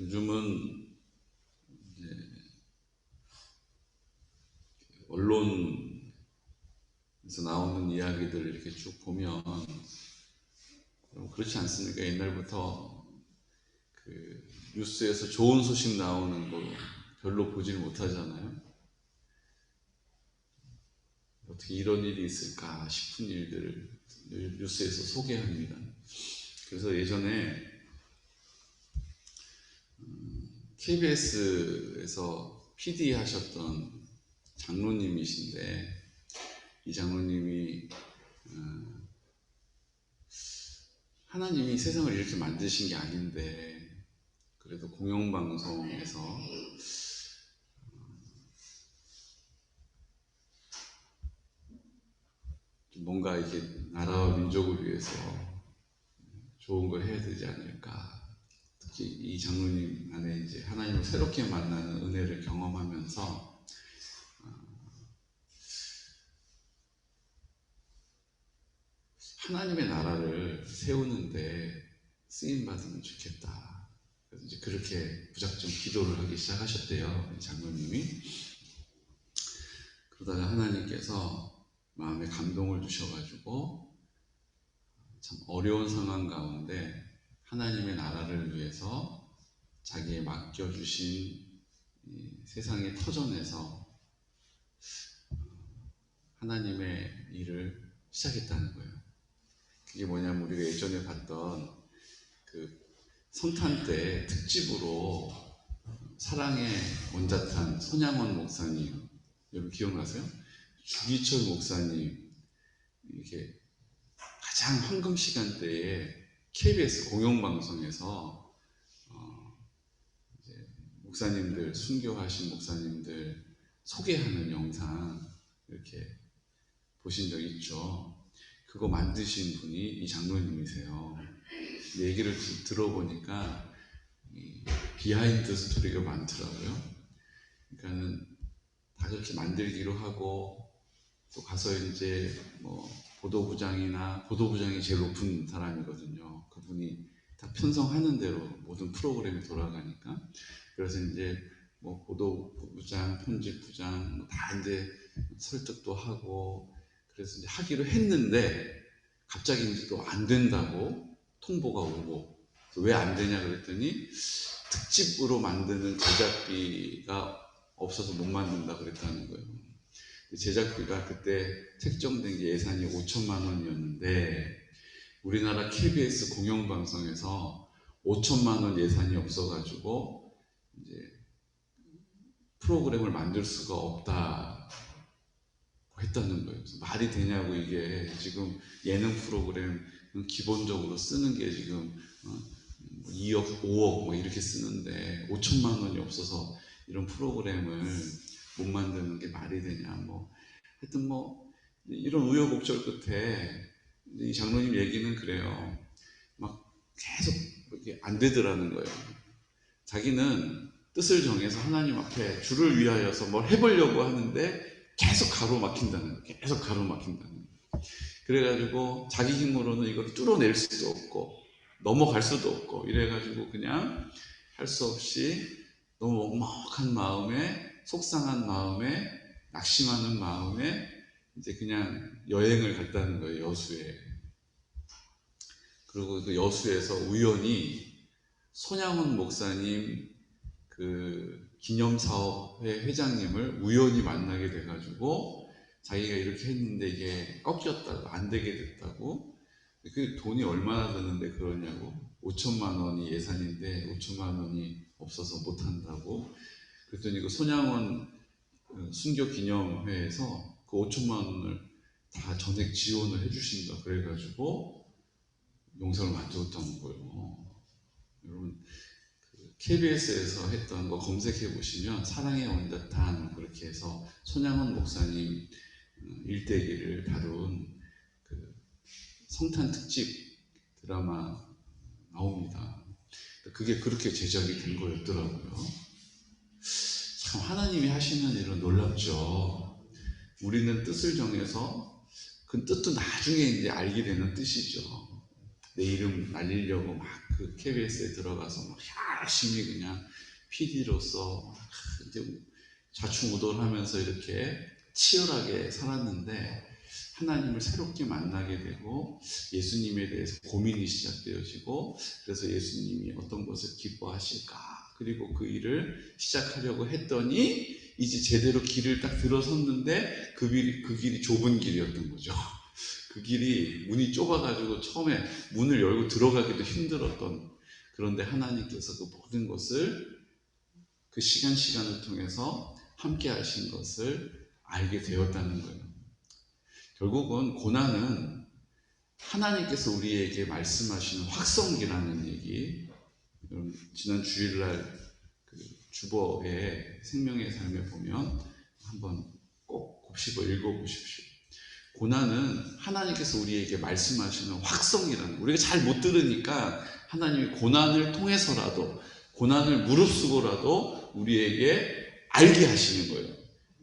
요즘은 이제 언론에서 나오는 이야기들 이렇게 쭉 보면 그렇지 않습니까? 옛날부터 그 뉴스에서 좋은 소식 나오는 거 별로 보질 못하잖아요. 어떻게 이런 일이 있을까 싶은 일들을 뉴스에서 소개합니다. 그래서 예전에 KBS에서 PD 하셨던 장로님이신데, 이 장로님이 하나님이 세상을 이렇게 만드신 게 아닌데 그래도 공영방송에서 뭔가 이게 나라와 민족을 위해서 좋은 걸 해야 되지 않을까. 특히 이 장로님 안에 이제 하나님을 새롭게 만나는 은혜를 경험하면서 하나님의 나라를 세우는데 쓰임 받으면 좋겠다. 그래서 이제 그렇게 무작정 기도를 하기 시작하셨대요, 이 장로님이. 그러다가 하나님께서 마음에 감동을 주셔가지고 참 어려운 상황 가운데 하나님의 나라를 위해서 자기의 맡겨주신 세상의 터전에서 하나님의 일을 시작했다는 거예요. 그게 뭐냐면 우리가 예전에 봤던 그 성탄 때 특집으로 사랑의 온자탄 손양원 목사님, 여러분 기억나세요? 주기철 목사님, 이렇게 가장 황금 시간대에 KBS 공영방송에서 이제 목사님들, 순교하신 목사님들 소개하는 영상 이렇게 보신 적 있죠? 그거 만드신 분이 이 장로님이세요. 얘기를 들어보니까 비하인드 스토리가 많더라고요. 그러니까는 다 그렇게 만들기로 하고 또 가서 이제 뭐 보도부장이 제일 높은 사람이거든요. 그분이 다 편성하는 대로 모든 프로그램이 돌아가니까. 그래서 이제 뭐 보도부장, 편집부장 다 이제 설득도 하고 그래서 이제 하기로 했는데 갑자기 이제 또 안 된다고 통보가 오고, 왜 안 되냐 그랬더니 특집으로 만드는 제작비가 없어서 못 만든다 그랬다는 거예요. 제작비가 그때 책정된 게 예산이 5천만 원이었는데 우리나라 KBS 공영방송에서 5천만 원 예산이 없어가지고 이제 프로그램을 만들 수가 없다 했다는 거예요. 말이 되냐고. 이게 지금 예능 프로그램 기본적으로 쓰는 게 지금 2억, 5억 뭐 이렇게 쓰는데 5천만 원이 없어서 이런 프로그램을 못 만드는 게 말이 되냐. 뭐 하여튼 뭐 이런 우여곡절 끝에 이 장로님 얘기는 그래요. 막 계속 이렇게 안 되더라는 거예요. 자기는 뜻을 정해서 하나님 앞에 주를 위하여서 뭘 해보려고 하는데 계속 가로막힌다는 거예요. 계속 가로막힌다는 거예요. 그래가지고 자기 힘으로는 이걸 뚫어낼 수도 없고 넘어갈 수도 없고 이래가지고 그냥 할 수 없이 너무 먹먹한 마음에, 속상한 마음에, 낙심하는 마음에 이제 그냥 여행을 갔다는 거예요, 여수에. 그리고 그 여수에서 우연히 손양원 목사님 그 기념사업회 회장님을 우연히 만나게 돼가지고 자기가 이렇게 했는데 이게 꺾였다고, 안 되게 됐다고. 그 돈이 얼마나 드는데 그러냐고. 5천만 원이 예산인데 5천만 원이 없어서 못한다고. 그랬더니 그 손양원 순교기념회에서 그 5천만 원을 다 전액 지원을 해주신다 그래가지고 용서를 만들었다는 거예요. 여러분 KBS에서 했던 거 검색해 보시면 사랑의 온자탄 그렇게 해서 손양원 목사님 일대기를 다룬 그 성탄 특집 드라마 나옵니다. 그게 그렇게 제작이 된 거였더라고요. 참 하나님이 하시는 일은 놀랍죠. 우리는 뜻을 정해서 그 뜻도 나중에 이제 알게 되는 뜻이죠. 내 이름 날리려고 막 그 KBS에 들어가서 막 열심히 그냥 PD로서 이제 좌충우돌하면서 이렇게 치열하게 살았는데 하나님을 새롭게 만나게 되고 예수님에 대해서 고민이 시작되어지고 그래서 예수님이 어떤 것을 기뻐하실까 그리고 그 일을 시작하려고 했더니 이제 제대로 길을 딱 들어섰는데 그 길이 좁은 길이었던 거죠. 그 길이 문이 좁아가지고 처음에 문을 열고 들어가기도 힘들었던 그런데 하나님께서 그 모든 것을 그 시간을 통해서 함께 하신 것을 알게 되었다는 거예요. 결국은 고난은 하나님께서 우리에게 말씀하시는 확성기라는 얘기 지난 주일날 그 주보의 생명의 삶에 보면 한번 꼭 곱씹어 읽어보십시오. 고난은 하나님께서 우리에게 말씀하시는 확성기라는 우리가 잘 못 들으니까 하나님이 고난을 통해서라도 고난을 무릅쓰고라도 우리에게 알게 하시는 거예요.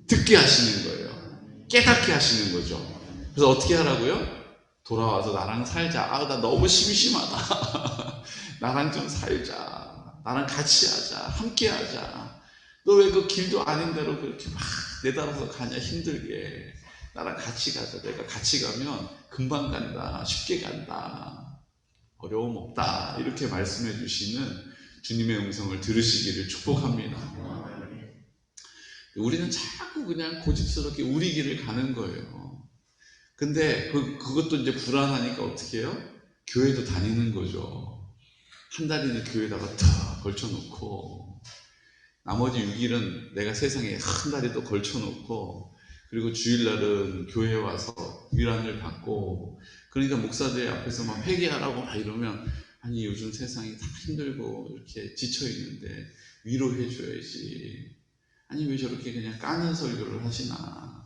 듣게 하시는 거예요. 깨닫게 하시는 거죠. 그래서 어떻게 하라고요? 돌아와서 나랑 살자. 나 너무 심심하다. 나랑 좀 살자. 나랑 같이 하자. 함께 하자. 너 왜 그 길도 아닌 대로 그렇게 막 내달아서 가냐 힘들게. 나랑 같이 가자. 내가 같이 가면 금방 간다. 쉽게 간다. 어려움 없다. 이렇게 말씀해 주시는 주님의 음성을 들으시기를 축복합니다. 우리는 자꾸 그냥 고집스럽게 우리 길을 가는 거예요. 근데 그것도 이제 불안하니까 어떻게 해요? 교회도 다니는 거죠. 한 달이는 교회에다가 다 걸쳐놓고 나머지 6일은 내가 세상에 한 달에 또 걸쳐놓고 그리고 주일날은 교회에 와서 위안을 받고 그러니까 목사들 앞에서 막 회개하라고 막 이러면 아니 요즘 세상이 다 힘들고 이렇게 지쳐있는데 위로해줘야지. 아니 왜 저렇게 그냥 까는 설교를 하시나.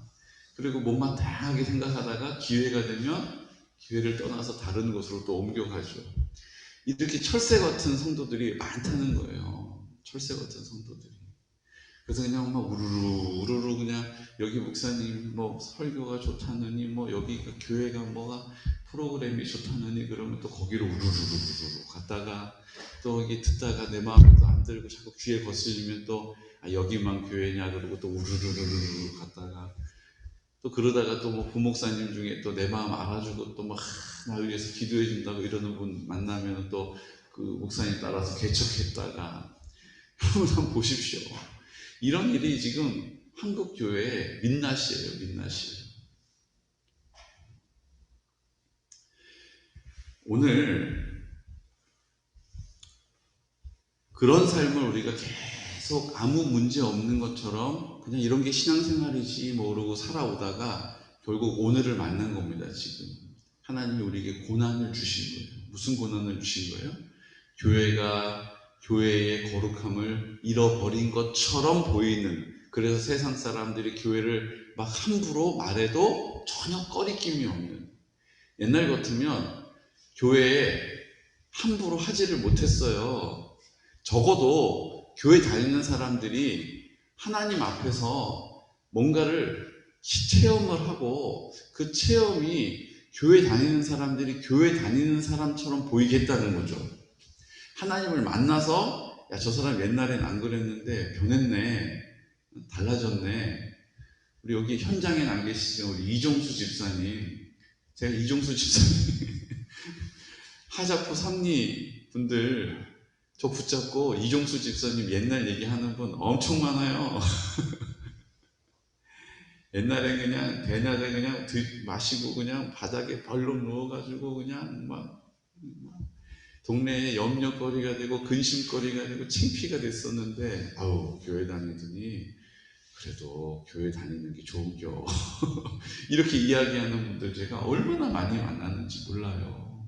그리고 못만 다양하게 생각하다가 기회가 되면 교회를 떠나서 다른 곳으로 또 옮겨가죠. 이렇게 철새 같은 성도들이 많다는 거예요. 철새 같은 성도들이. 그래서 그냥 막 우르르 그냥 여기 목사님 뭐 설교가 좋다느니 뭐 여기 교회가 뭐가 프로그램이 좋다느니 그러면 또 거기로 우르르 갔다가 또 여기 듣다가 내 마음에도 안 들고 자꾸 귀에 거슬리면 또 여기만 교회냐 그러고 또 우르르 갔다가 또 그러다가 또 뭐 부목사님 중에 또 내 마음 알아주고 또 막 나 위해서 기도해 준다고 이러는 분 만나면 또 그 목사님 따라서 개척했다가 여러분 한번 보십시오. 이런 일이 지금 한국 교회의 민낯이에요. 민낯이에요. 오늘 그런 삶을 우리가 계속 아무 문제 없는 것처럼 그냥 이런 게 신앙생활이지 모르고 살아오다가 결국 오늘을 만난 겁니다. 지금 하나님이 우리에게 고난을 주신 거예요. 무슨 고난을 주신 거예요? 교회가 교회의 거룩함을 잃어버린 것처럼 보이는, 그래서 세상 사람들이 교회를 막 함부로 말해도 전혀 꺼리낌이 없는, 옛날 같으면 교회에 함부로 하지를 못했어요. 적어도 교회 다니는 사람들이 하나님 앞에서 뭔가를 체험을 하고 그 체험이 교회 다니는 사람들이 교회 다니는 사람처럼 보이겠다는 거죠. 하나님을 만나서 야, 저 사람 옛날엔 안 그랬는데 변했네, 달라졌네. 우리 여기 현장에 안 계시죠? 우리 이종수 집사님. 제가 이종수 집사님 하자포 삼리 분들 저 붙잡고 이종수 집사님 옛날 얘기하는 분 엄청 많아요. 옛날에 그냥 대낮에 그냥 마시고 그냥 바닥에 벌렁 누워가지고 그냥 막 동네에 염려거리가 되고 근심거리가 되고 창피가 됐었는데 아우 교회 다니더니 그래도 교회 다니는 게 좋은겨. 이렇게 이야기하는 분들 제가 얼마나 많이 만났는지 몰라요.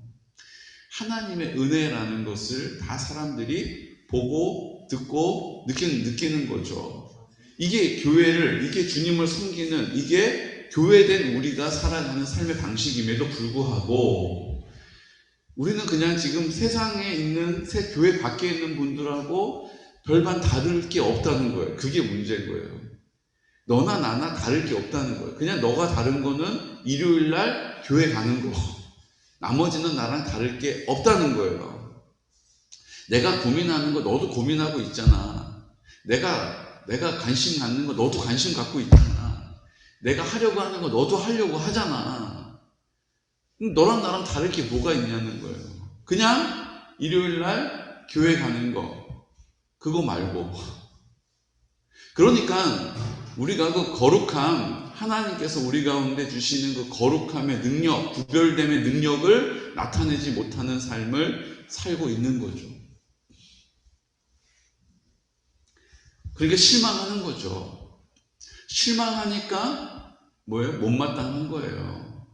하나님의 은혜라는 것을 다 사람들이 보고 듣고 느끼는 거죠. 이게 교회를, 이게 주님을 섬기는, 이게 교회된 우리가 살아가는 삶의 방식임에도 불구하고 우리는 그냥 지금 세상에 있는 교회 밖에 있는 분들하고 별반 다를 게 없다는 거예요. 그게 문제인 거예요. 너나 나나 다를 게 없다는 거예요. 그냥 너가 다른 거는 일요일날 교회 가는 거, 나머지는 나랑 다를 게 없다는 거예요. 내가 고민하는 거 너도 고민하고 있잖아. 내가 관심 갖는 거 너도 관심 갖고 있잖아. 내가 하려고 하는 거 너도 하려고 하잖아. 너랑 나랑 다를 게 뭐가 있냐는 거예요. 그냥 일요일 날 교회 가는 거, 그거 말고. 그러니까 우리가 그 거룩함, 하나님께서 우리 가운데 주시는 그 거룩함의 능력, 구별됨의 능력을 나타내지 못하는 삶을 살고 있는 거죠. 그러니까 실망하는 거죠. 실망하니까 뭐예요? 못마땅한 거예요.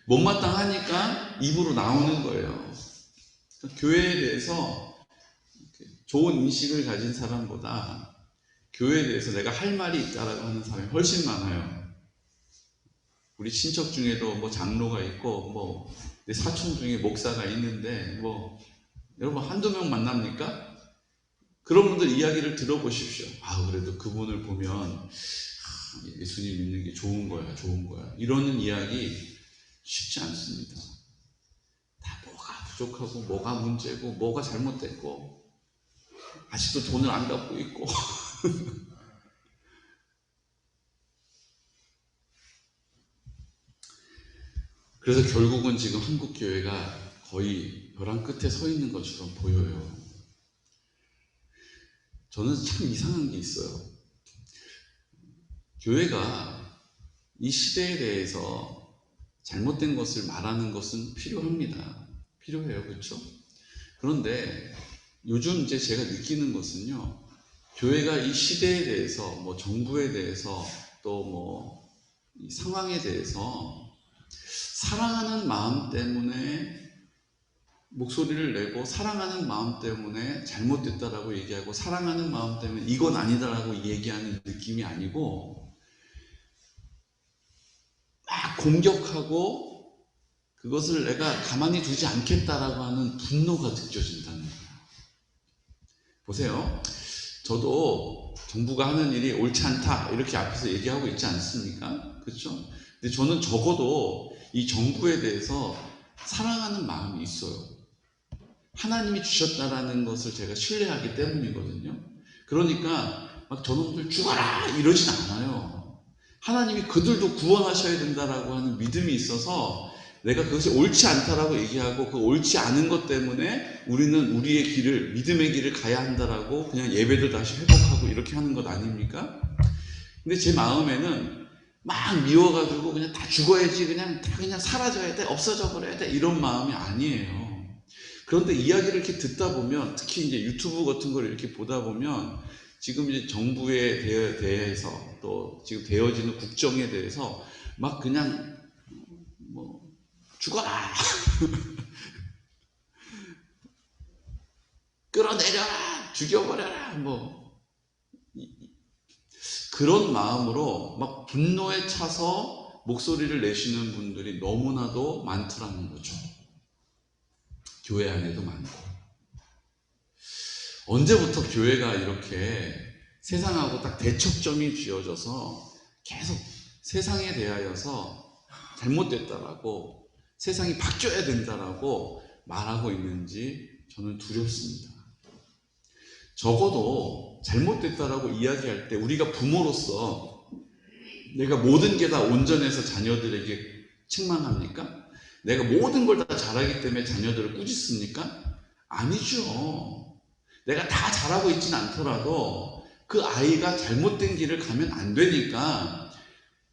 못마땅하니까 입으로 나오는 거예요. 교회에 대해서 좋은 인식을 가진 사람보다 교회에 대해서 내가 할 말이 있다라고 하는 사람이 훨씬 많아요. 우리 친척 중에도 뭐 장로가 있고 뭐 내 사촌 중에 목사가 있는데 뭐 여러분 한두 명 만납니까? 그런 분들 이야기를 들어보십시오. 그래도 그분을 보면 예수님 믿는 게 좋은 거야, 좋은 거야. 이러는 이야기 쉽지 않습니다. 다 뭐가 부족하고 뭐가 문제고 뭐가 잘못됐고 아직도 돈을 안 갚고 있고 그래서 결국은 지금 한국교회가 거의 벼랑 끝에 서 있는 것처럼 보여요. 저는 참 이상한 게 있어요. 교회가 이 시대에 대해서 잘못된 것을 말하는 것은 필요합니다. 필요해요. 그렇죠? 그런데 요즘 이제 제가 느끼는 것은요. 교회가 이 시대에 대해서 뭐 정부에 대해서 또 뭐 이 상황에 대해서 사랑하는 마음 때문에 목소리를 내고 사랑하는 마음 때문에 잘못됐다라고 얘기하고 사랑하는 마음 때문에 이건 아니다라고 얘기하는 느낌이 아니고 막 공격하고 그것을 내가 가만히 두지 않겠다라고 하는 분노가 느껴진다는 거예요. 보세요. 저도 정부가 하는 일이 옳지 않다 이렇게 앞에서 얘기하고 있지 않습니까? 그렇죠? 근데 저는 적어도 이 정부에 대해서 사랑하는 마음이 있어요. 하나님이 주셨다라는 것을 제가 신뢰하기 때문이거든요. 그러니까 막 저놈들 죽어라 이러진 않아요. 하나님이 그들도 구원하셔야 된다라고 하는 믿음이 있어서 내가 그것이 옳지 않다라고 얘기하고 그 옳지 않은 것 때문에 우리는 우리의 길을 믿음의 길을 가야 한다라고 그냥 예배를 다시 회복하고 이렇게 하는 것 아닙니까? 근데 제 마음에는 막 미워가지고 그냥 다 죽어야지 그냥 사라져야 돼 없어져 버려야 돼 이런 마음이 아니에요. 그런데 이야기를 이렇게 듣다 보면 특히 이제 유튜브 같은 걸 이렇게 보다 보면 지금 이제 정부에 대해서 또 지금 되어지는 국정에 대해서 막 그냥 뭐 죽어라 끌어내려라 죽여버려라 뭐 그런 마음으로 막 분노에 차서 목소리를 내시는 분들이 너무나도 많더라는 거죠. 교회 안에도 많고. 언제부터 교회가 이렇게 세상하고 딱 대척점이 쥐어져서 계속 세상에 대하여서 잘못됐다라고 세상이 바뀌어야 된다라고 말하고 있는지 저는 두렵습니다. 적어도 잘못됐다라고 이야기할 때 우리가 부모로서 내가 모든 게 다 온전해서 자녀들에게 책망합니까? 내가 모든 걸 다 잘하기 때문에 자녀들을 꾸짖습니까? 아니죠. 내가 다 잘하고 있지는 않더라도 그 아이가 잘못된 길을 가면 안 되니까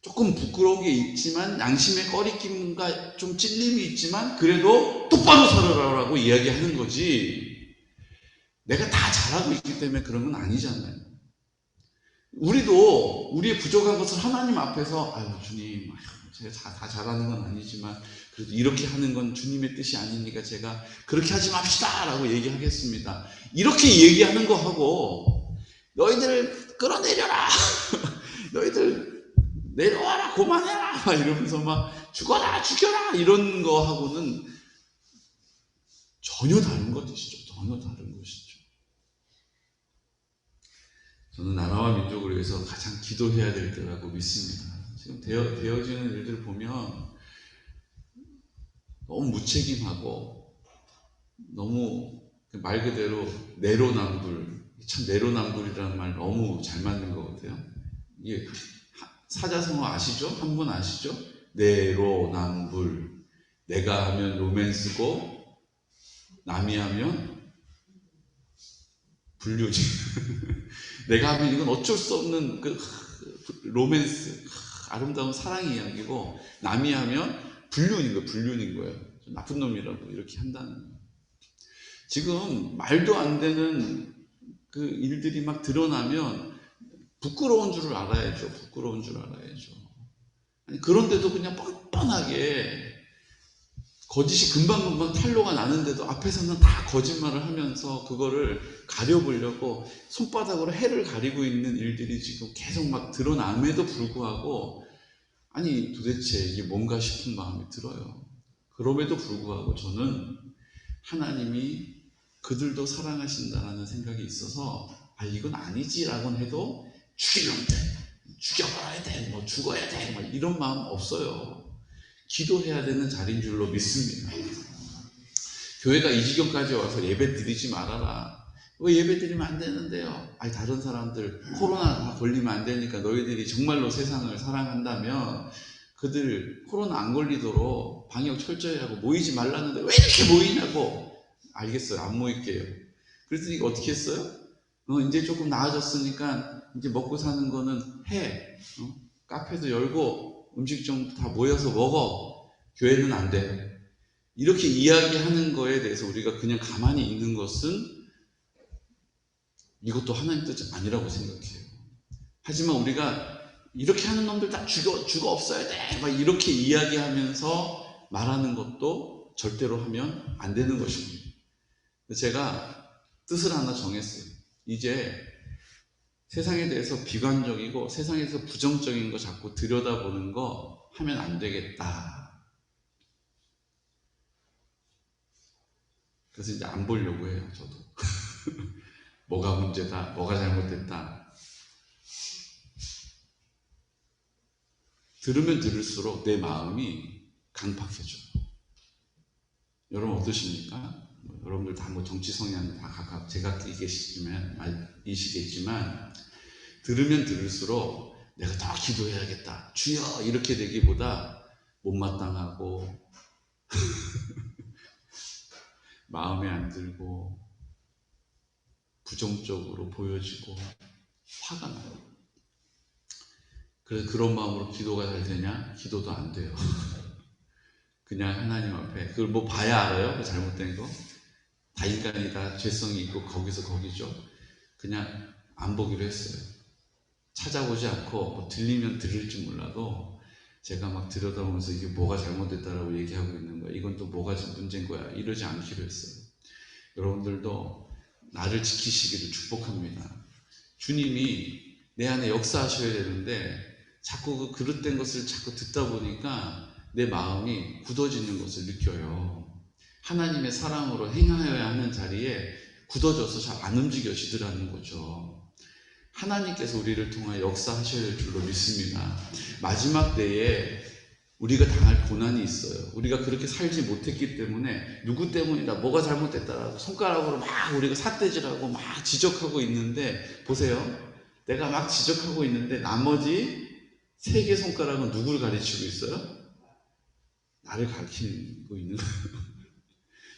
조금 부끄러운 게 있지만 양심의 꺼리낌과 좀 찔림이 있지만 그래도 똑바로 살아라라고 이야기하는 거지 내가 다 잘하고 있기 때문에 그런 건 아니잖아요. 우리도 우리의 부족한 것을 하나님 앞에서 주님 제가 다 잘하는 건 아니지만 그래도 이렇게 하는 건 주님의 뜻이 아니니까 제가 그렇게 하지 맙시다 라고 얘기하겠습니다. 이렇게 얘기하는 거 하고 너희들 끌어내려라 너희들 내려와라 고만해라 막 이러면서 막 죽어라 죽여라 이런 거 하고는 전혀 다른 것이죠. 전혀 다른 것이죠. 저는 나라와 민족을 위해서 가장 기도해야 될 때라고 믿습니다. 지금 되어지는 일들을 보면 너무 무책임하고 너무 말 그대로 내로남불. 참 내로남불이라는 말 너무 잘 맞는 것 같아요. 이게 사자성어 아시죠? 한 분 아시죠? 내로남불. 내가 하면 로맨스고 남이 하면 불륜이. 내가 하면 이건 어쩔 수 없는 그 로맨스, 아름다운 사랑 이야기고, 남이 하면 불륜인 거예요. 나쁜 놈이라고 이렇게 한다는 거예요. 지금 말도 안 되는 그 일들이 막 드러나면 부끄러운 줄 알아야죠. 아니, 그런데도 그냥 뻔뻔하게 거짓이 금방금방 탄로가 나는데도 앞에서는 다 거짓말을 하면서 그거를 가려보려고 손바닥으로 해를 가리고 있는 일들이 지금 계속 막 드러남에도 불구하고, 아니 도대체 이게 뭔가 싶은 마음이 들어요. 그럼에도 불구하고 저는 하나님이 그들도 사랑하신다라는 생각이 있어서, 이건 아니지라고는 해도 죽이면 돼, 죽여버려야 돼, 뭐 죽어야 돼, 뭐 이런 마음 없어요. 기도해야 되는 자리인 줄로 믿습니다. 교회가 이 지경까지 와서 예배 드리지 말아라. 왜 예배 드리면 안 되는데요? 다른 사람들 코로나 걸리면 안 되니까 너희들이 정말로 세상을 사랑한다면 그들 코로나 안 걸리도록 방역 철저히 하고 모이지 말라는데 왜 이렇게 모이냐고. 알겠어요, 안 모일게요. 그랬더니 어떻게 했어요? 이제 조금 나아졌으니까 이제 먹고 사는 거는 해. 카페도 열고 음식점 다 모여서 먹어. 교회는 안 돼. 이렇게 이야기하는 거에 대해서 우리가 그냥 가만히 있는 것은 이것도 하나님 뜻이 아니라고 생각해요. 하지만 우리가 이렇게 하는 놈들 다 죽어 없어야 돼, 막 이렇게 이야기하면서 말하는 것도 절대로 하면 안 되는 것입니다. 제가 뜻을 하나 정했어요. 이제 세상에 대해서 비관적이고 세상에서 부정적인 거 자꾸 들여다보는 거 하면 안 되겠다. 그래서 이제 안 보려고 해요, 저도. 뭐가 문제다, 뭐가 잘못됐다. 들으면 들을수록 내 마음이 강팍해져요. 여러분 어떠십니까? 여러분들 다 정치 성향 다 각각 제가 이시겠지만 들으면 들을수록 내가 더 기도해야겠다, 주여, 이렇게 되기보다 못마땅하고 마음에 안 들고 부정적으로 보여지고 화가 나요. 그래서 그런 마음으로 기도가 잘 되냐? 기도도 안 돼요. 그냥 하나님 앞에 그걸 뭐 봐야 알아요? 그 잘못된 거? 다 인간이다, 죄성이 있고 거기서 거기죠. 그냥 안 보기로 했어요. 찾아보지 않고 뭐 들리면 들을지 몰라도 제가 막 들여다보면서 이게 뭐가 잘못됐다라고 얘기하고 있는 거야, 이건 또 뭐가 문제인 거야, 이러지 않기로 했어요. 여러분들도 나를 지키시기를 축복합니다. 주님이 내 안에 역사하셔야 되는데 자꾸 그 그릇된 것을 자꾸 듣다 보니까 내 마음이 굳어지는 것을 느껴요. 하나님의 사랑으로 행하여야 하는 자리에 굳어져서 잘 안 움직여지더라는 거죠. 하나님께서 우리를 통하여 역사하셔야 될 줄로 믿습니다. 마지막 때에 우리가 당할 고난이 있어요. 우리가 그렇게 살지 못했기 때문에 누구 때문이다, 뭐가 잘못됐다라고 손가락으로 막 우리가 삿대질하고 막 지적하고 있는데, 보세요. 내가 막 지적하고 있는데 나머지 3개 손가락은 누구를 가르치고 있어요? 나를 가르치고 있는 거예요.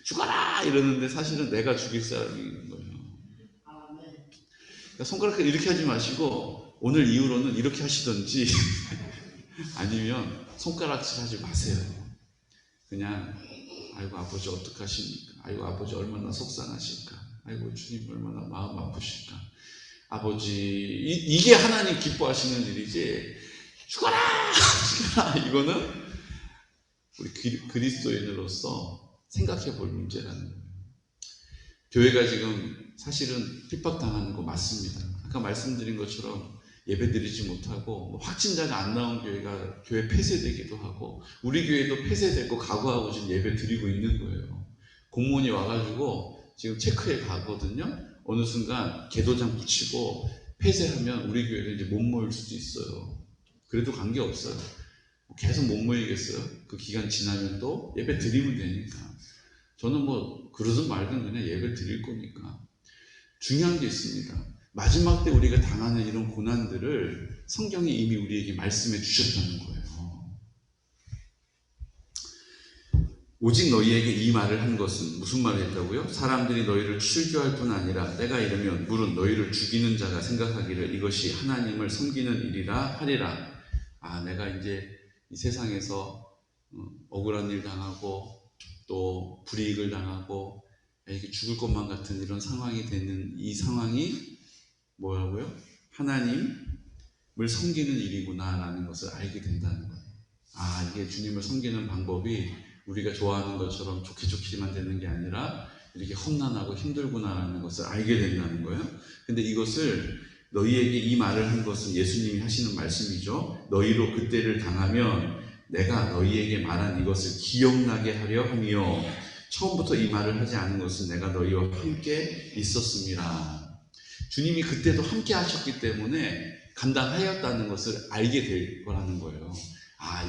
죽어라! 이러는데 사실은 내가 죽일 사람인 거예요. 그러니까 손가락을 이렇게 하지 마시고 오늘 이후로는 이렇게 하시던지 아니면 손가락질 하지 마세요. 그냥 아이고 아버지 어떡하십니까? 아이고 아버지 얼마나 속상하실까? 아이고 주님 얼마나 마음 아프실까? 아버지, 이게 하나님 기뻐하시는 일이지 죽어라! 죽어라! 이거는 우리 그리스도인으로서 생각해 볼 문제라는 거예요. 교회가 지금 사실은 핍박당하는 거 맞습니다. 아까 말씀드린 것처럼 예배 드리지 못하고 확진자가 안 나온 교회가 교회 폐쇄되기도 하고, 우리 교회도 폐쇄되고 각오하고 지금 예배 드리고 있는 거예요. 공무원이 와가지고 지금 체크해 가거든요. 어느 순간 개도장 붙이고 폐쇄하면 우리 교회를 이제 못 모일 수도 있어요. 그래도 관계없어요. 계속 못 모이겠어요? 그 기간 지나면 또 예배 드리면 되니까. 저는 뭐 그러든 말든 그냥 예배 드릴 거니까. 중요한 게 있습니다. 마지막 때 우리가 당하는 이런 고난들을 성경이 이미 우리에게 말씀해 주셨다는 거예요. 오직 너희에게 이 말을 한 것은, 무슨 말을 했다고요? 사람들이 너희를 출교할 뿐 아니라 때가 이르면 물은 너희를 죽이는 자가 생각하기를 이것이 하나님을 섬기는 일이라 하리라. 내가 이제 이 세상에서 억울한 일 당하고 또 불이익을 당하고 이렇게 죽을 것만 같은 이런 상황이 되는 이 상황이 뭐라고요? 하나님을 섬기는 일이구나 라는 것을 알게 된다는 거예요. 이게 주님을 섬기는 방법이 우리가 좋아하는 것처럼 좋게만 되는 게 아니라 이렇게 험난하고 힘들구나라는 것을 알게 된다는 거예요. 근데 이것을 너희에게 이 말을 한 것은 예수님이 하시는 말씀이죠. 너희로 그때를 당하면 내가 너희에게 말한 이것을 기억나게 하려 함이요. 처음부터 이 말을 하지 않은 것은 내가 너희와 함께 있었습니다. 주님이 그때도 함께 하셨기 때문에 감당하였다는 것을 알게 될 거라는 거예요.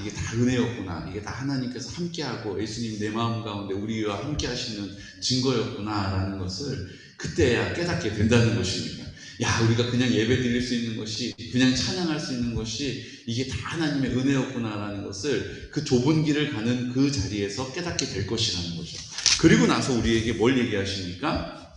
이게 다 은혜였구나. 이게 다 하나님께서 함께하고 예수님 내 마음 가운데 우리와 함께 하시는 증거였구나 라는 것을 그때야 깨닫게 된다는 것입니다. 우리가 그냥 예배 드릴 수 있는 것이, 그냥 찬양할 수 있는 것이 이게 다 하나님의 은혜였구나 라는 것을 그 좁은 길을 가는 그 자리에서 깨닫게 될 것이라는 거죠. 그리고 나서 우리에게 뭘 얘기하십니까?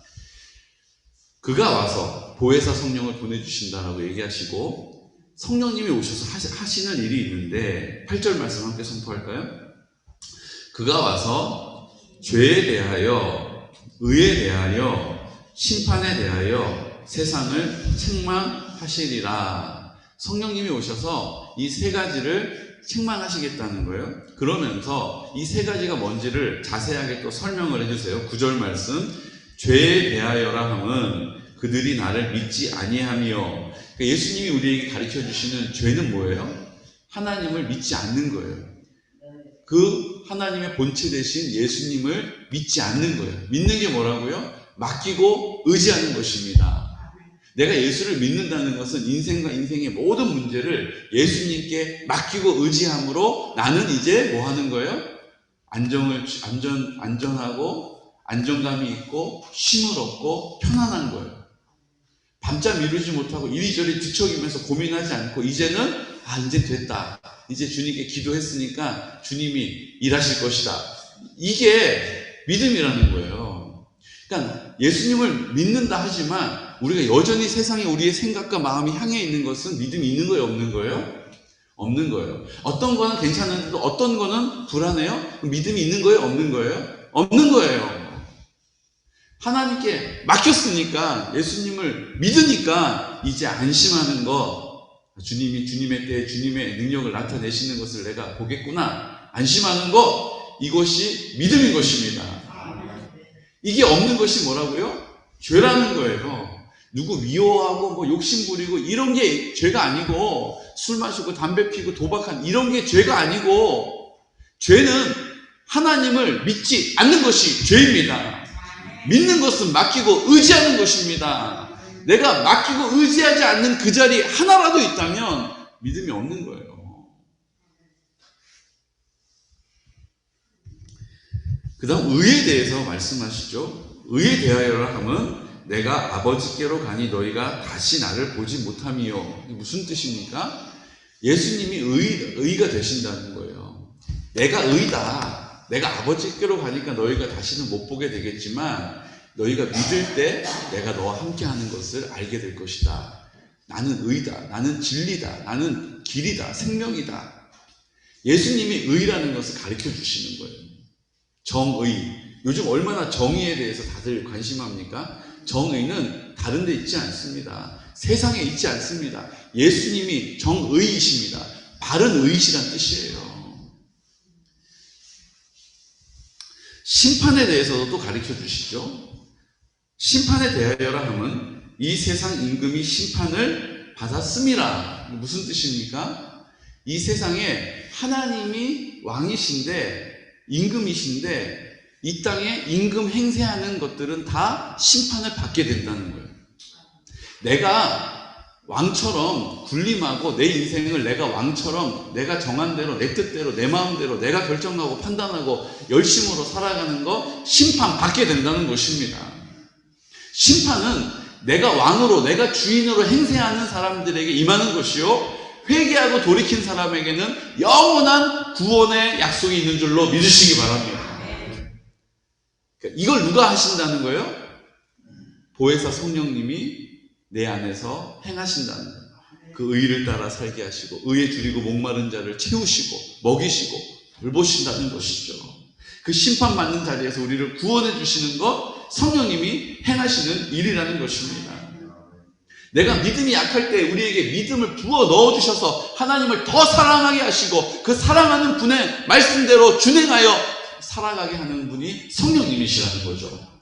그가 와서 보혜사 성령을 보내주신다라고 얘기하시고, 성령님이 오셔서 하시는 일이 있는데 8절 말씀 함께 선포할까요? 그가 와서 죄에 대하여, 의에 대하여, 심판에 대하여 세상을 책망하시리라. 성령님이 오셔서 이 세 가지를 책망하시겠다는 거예요. 그러면서 이 세 가지가 뭔지를 자세하게 또 설명을 해주세요. 9절 말씀, 죄에 대하여라 함은 그들이 나를 믿지 아니하며. 예수님이 우리에게 가르쳐 주시는 죄는 뭐예요? 하나님을 믿지 않는 거예요. 그 하나님의 본체 대신 예수님을 믿지 않는 거예요. 믿는 게 뭐라고요? 맡기고 의지하는 것입니다. 내가 예수를 믿는다는 것은 인생과 인생의 모든 문제를 예수님께 맡기고 의지함으로 나는 이제 뭐 하는 거예요? 안전하고 안정감이 있고 쉼을 얻고 편안한 거예요. 밤잠 이루지 못하고 이리저리 뒤척이면서 고민하지 않고 이제는 이제 됐다. 이제 주님께 기도했으니까 주님이 일하실 것이다. 이게 믿음이라는 거예요. 그러니까 예수님을 믿는다 하지만 우리가 여전히 세상에 우리의 생각과 마음이 향해 있는 것은 믿음이 있는 거예요? 없는 거예요? 없는 거예요. 어떤 거는 괜찮은데도 어떤 거는 불안해요? 믿음이 있는 거예요? 없는 거예요? 없는 거예요. 하나님께 맡겼으니까, 예수님을 믿으니까 이제 안심하는 것, 주님이 주님의 때에 주님의 능력을 나타내시는 것을 내가 보겠구나, 안심하는 것, 이것이 믿음인 것입니다. 이게 없는 것이 뭐라고요? 죄라는 거예요. 누구 미워하고 욕심 부리고 이런 게 죄가 아니고, 술 마시고 담배 피고 도박한 이런 게 죄가 아니고, 죄는 하나님을 믿지 않는 것이 죄입니다. 믿는 것은 맡기고 의지하는 것입니다. 내가 맡기고 의지하지 않는 그 자리 하나라도 있다면 믿음이 없는 거예요. 그 다음 의에 대해서 말씀하시죠. 의에 대하여라 함은 내가 아버지께로 가니 너희가 다시 나를 보지 못함이요. 무슨 뜻입니까? 예수님이 의가 되신다는 거예요. 내가 의다. 내가 아버지께로 가니까 너희가 다시는 못 보게 되겠지만 너희가 믿을 때 내가 너와 함께 하는 것을 알게 될 것이다. 나는 의다. 나는 진리다. 나는 길이다. 생명이다. 예수님이 의라는 것을 가르쳐 주시는 거예요. 정의. 요즘 얼마나 정의에 대해서 다들 관심합니까? 정의는 다른 데 있지 않습니다. 세상에 있지 않습니다. 예수님이 정의이십니다. 바른 의시란 뜻이에요. 심판에 대해서도 또 가르쳐 주시죠. 심판에 대하여라 함은 이 세상 임금이 심판을 받았음이라. 무슨 뜻입니까? 이 세상에 하나님이 왕이신데, 임금이신데, 이 땅에 임금 행세하는 것들은 다 심판을 받게 된다는 거예요. 내가 왕처럼 군림하고 내 인생을 내가 왕처럼 내가 정한 대로 내 뜻대로 내 마음대로 내가 결정하고 판단하고 열심으로 살아가는 거 심판받게 된다는 것입니다. 심판은 내가 왕으로 내가 주인으로 행세하는 사람들에게 임하는 것이요, 회개하고 돌이킨 사람에게는 영원한 구원의 약속이 있는 줄로 믿으시기 바랍니다. 이걸 누가 하신다는 거예요? 보혜사 성령님이 내 안에서 행하신다는 거예요. 그 의를 따라 살게 하시고 의에 줄이고 목마른 자를 채우시고 먹이시고 돌보신다는 것이죠. 그 심판받는 자리에서 우리를 구원해 주시는 것, 성령님이 행하시는 일이라는 것입니다. 내가 믿음이 약할 때 우리에게 믿음을 부어 넣어주셔서 하나님을 더 사랑하게 하시고 그 사랑하는 분의 말씀대로 준행하여 살아가게 하는 분이 성령님이시라는 거죠.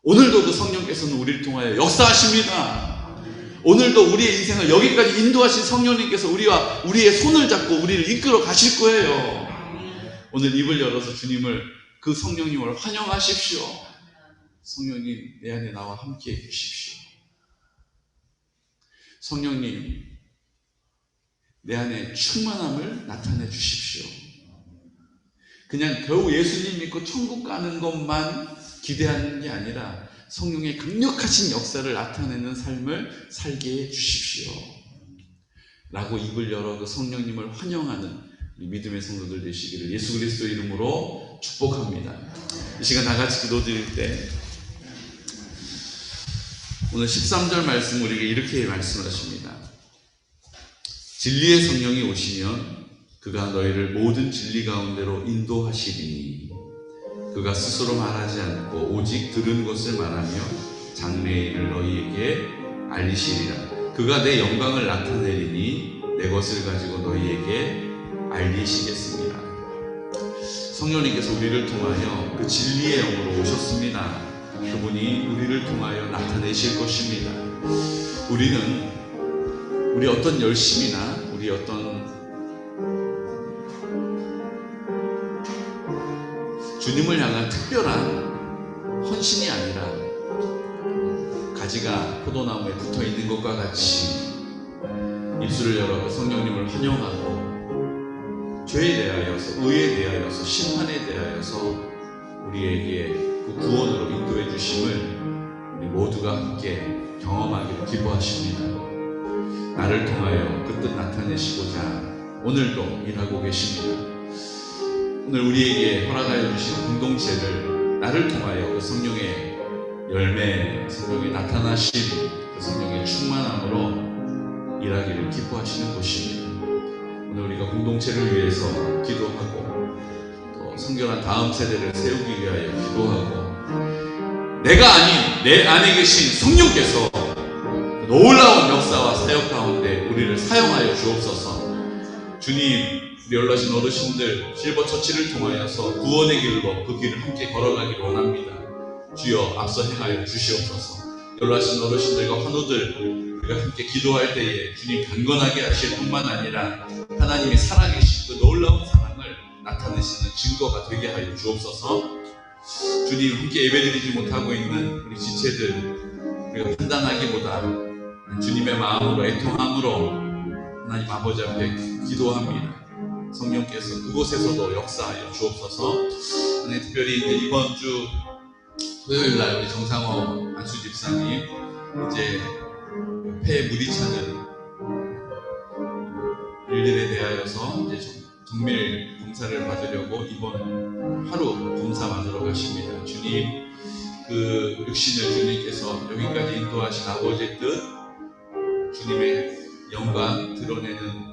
오늘도 그 성령께서는 우리를 통하여 역사하십니다. 오늘도 우리의 인생을 여기까지 인도하신 성령님께서 우리의 손을 잡고 우리를 이끌어 가실 거예요. 오늘 입을 열어서 주님을, 그 성령님을 환영하십시오. 성령님, 내 안에 나와 함께 해 주십시오. 성령님, 내 안에 충만함을 나타내 주십시오. 그냥 겨우 예수님 믿고 천국 가는 것만 기대하는 게 아니라 성령의 강력하신 역사를 나타내는 삶을 살게 해 주십시오. 라고 입을 열어 그 성령님을 환영하는 믿음의 성도들 되시기를 예수 그리스도 이름으로 축복합니다. 이 시간 다 같이 기도드릴 때 오늘 13절 말씀 우리에게 이렇게 말씀하십니다. 진리의 성령이 오시면 그가 너희를 모든 진리 가운데로 인도하시리니 그가 스스로 말하지 않고 오직 들은 것을 말하며 장래의 일을 너희에게 알리시리라. 그가 내 영광을 나타내리니 내 것을 가지고 너희에게 알리시겠습니다. 성령님께서 우리를 통하여 그 진리의 영으로 오셨습니다. 그분이 우리를 통하여 나타내실 것입니다. 우리는 우리 어떤 열심이나 우리 어떤 주님을 향한 특별한 헌신이 아니라 가지가 포도나무에 붙어 있는 것과 같이 입술을 열어 성령님을 환영하고 죄에 대하여서, 의에 대하여서, 심판에 대하여서 우리에게 그 구원으로 인도해 주심을 우리 모두가 함께 경험하기를 기뻐하십니다. 나를 통하여 그 뜻 나타내시고자 오늘도 일하고 계십니다. 오늘 우리에게 허락하여 주신 공동체를 나를 통하여 그 성령의 열매, 성령의 나타나심, 그 성령의 충만함으로 일하기를 기뻐하시는 곳입니다. 오늘 우리가 공동체를 위해서 기도하고 또 성결한 다음 세대를 세우기 위하여 기도하고 내가 아닌 내 안에 계신 성령께서 놀라운 역사와 사역 가운데 우리를 사용하여 주옵소서. 주님, 우리 연락하신 어르신들 실버처치를 통하여서 구원의 길로 그 길을 함께 걸어가기를 원합니다. 주여 앞서 행하여 주시옵소서. 연락하신 어르신들과 환우들 우리가 함께 기도할 때에 주님 강건하게 하실 뿐만 아니라 하나님이 살아계신 그 놀라운 사랑을 나타내시는 증거가 되게 하여 주옵소서. 주님, 함께 예배드리지 못하고 있는 우리 지체들 우리가 판단하기보다 주님의 마음으로 애통함으로 하나님 아버지 앞에 기도합니다. 성령께서 그곳에서도 역사하여 주옵소서. 특별히 이번 주 토요일날 우리 정상호 안수 집사님 이제 폐에 물이 차는 일들에 대하여서 이제 정밀 검사를 받으려고 이번 하루 검사 받으러 가십니다. 주님, 그 육신을 주님께서 여기까지 인도하신 아버지의 뜻, 주님의 영광 드러내는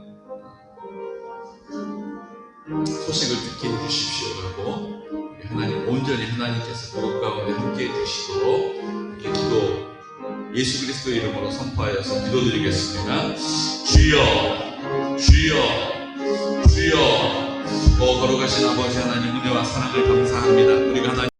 소식을 듣게 해주십시오라고 하나님, 온전히 하나님께서 그것 가운데 함께 해주시도록 이렇게 기도 예수 그리스도 이름으로 선포하여서 기도드리겠습니다. 주여, 주여, 주여. 걸어가신 아버지 하나님 은혜와 사랑을 감사합니다. 우리가 하나님